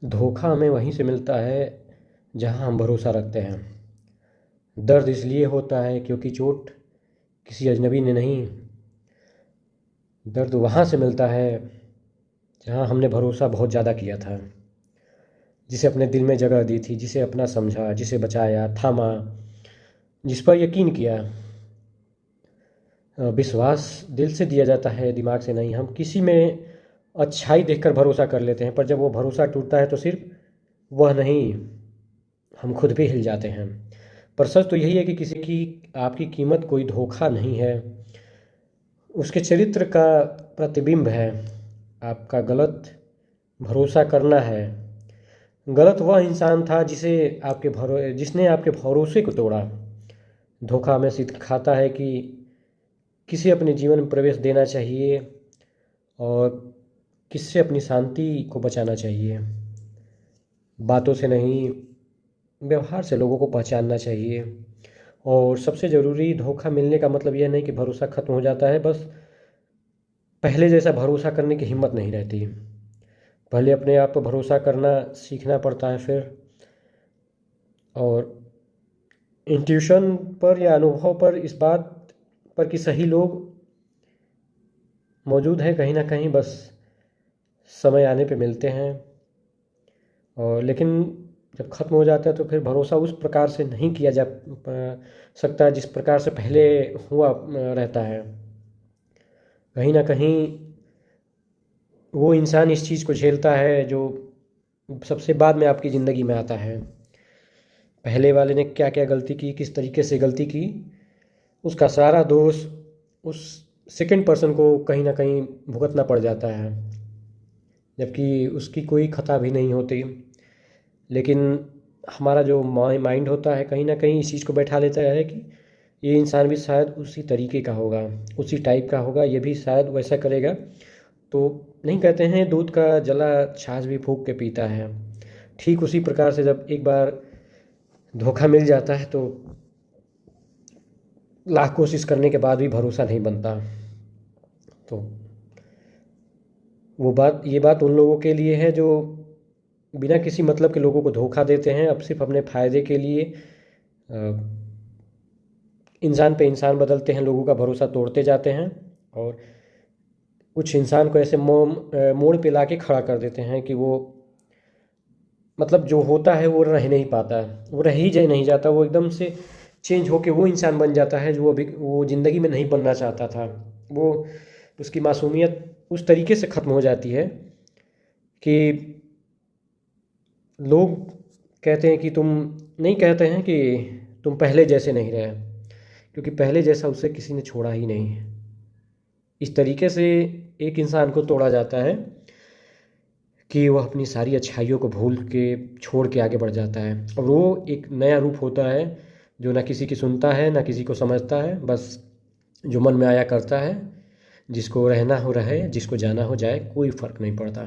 धोखा हमें वहीं से मिलता है जहां हम भरोसा रखते हैं। दर्द इसलिए होता है क्योंकि चोट किसी अजनबी ने नहीं, दर्द वहाँ से मिलता है जहाँ हमने भरोसा बहुत ज़्यादा किया था, जिसे अपने दिल में जगह दी थी, जिसे अपना समझा, जिसे बचाया, थामा, जिस पर यकीन किया। विश्वास दिल से दिया जाता है, दिमाग से नहीं। हम किसी में अच्छाई देखकर भरोसा कर लेते हैं, पर जब वो भरोसा टूटता है तो सिर्फ वह नहीं, हम खुद भी हिल जाते हैं। पर सच तो यही है कि किसी की आपकी कीमत कोई धोखा नहीं है, उसके चरित्र का प्रतिबिंब है। आपका गलत भरोसा करना है। गलत वह इंसान था जिसने आपके भरोसे को तोड़ा। धोखा हमें सिखाता है कि किसे अपने जीवन में प्रवेश देना चाहिए और किससे अपनी शांति को बचाना चाहिए। बातों से नहीं, व्यवहार से लोगों को पहचानना चाहिए। और सबसे ज़रूरी, धोखा मिलने का मतलब यह नहीं कि भरोसा ख़त्म हो जाता है, बस पहले जैसा भरोसा करने की हिम्मत नहीं रहती। पहले अपने आप पर भरोसा करना सीखना पड़ता है फिर, और इंट्यूशन पर या अनुभव पर, इस बात पर कि सही लोग मौजूद हैं कहीं ना कहीं, बस समय आने पे मिलते हैं। और लेकिन जब ख़त्म हो जाता है तो फिर भरोसा उस प्रकार से नहीं किया जा सकता जिस प्रकार से पहले हुआ रहता है। कहीं ना कहीं वो इंसान इस चीज़ को झेलता है जो सबसे बाद में आपकी ज़िंदगी में आता है। पहले वाले ने क्या क्या गलती की, किस तरीके से गलती की, उसका सारा दोष उस सेकंड पर्सन को कहीं ना कहीं भुगतना पड़ जाता है, जबकि उसकी कोई खता भी नहीं होती। लेकिन हमारा जो माइंड होता है कहीं ना कहीं इस चीज़ को बैठा लेता है कि ये इंसान भी शायद उसी तरीके का होगा, उसी टाइप का होगा, ये भी शायद वैसा करेगा। तो नहीं कहते हैं दूध का जला छाछ भी फूंक के पीता है। ठीक उसी प्रकार से जब एक बार धोखा मिल जाता है तो लाख कोशिश करने के बाद भी भरोसा नहीं बनता। तो ये बात उन लोगों के लिए है जो बिना किसी मतलब के लोगों को धोखा देते हैं, अब सिर्फ अपने फ़ायदे के लिए। इंसान पे इंसान बदलते हैं, लोगों का भरोसा तोड़ते जाते हैं, और कुछ इंसान को ऐसे मोड़ पे लाके खड़ा कर देते हैं कि वो, मतलब जो होता है वो रह नहीं पाता, वो रह ही जाए नहीं जाता, वो एकदम से चेंज होके वो इंसान बन जाता है जो अभी वो ज़िंदगी में नहीं बनना चाहता था। वो उसकी मासूमियत उस तरीके से ख़त्म हो जाती है कि लोग कहते हैं कि तुम, नहीं कहते हैं कि तुम पहले जैसे नहीं रहे, क्योंकि पहले जैसा उसे किसी ने छोड़ा ही नहीं है। इस तरीके से एक इंसान को तोड़ा जाता है कि वह अपनी सारी अच्छाइयों को भूल के छोड़ के आगे बढ़ जाता है, और वो एक नया रूप होता है जो ना किसी की सुनता है ना किसी को समझता है, बस जो मन में आया करता है। जिसको रहना हो रहे, जिसको जाना हो जाए, कोई फ़र्क नहीं पड़ता।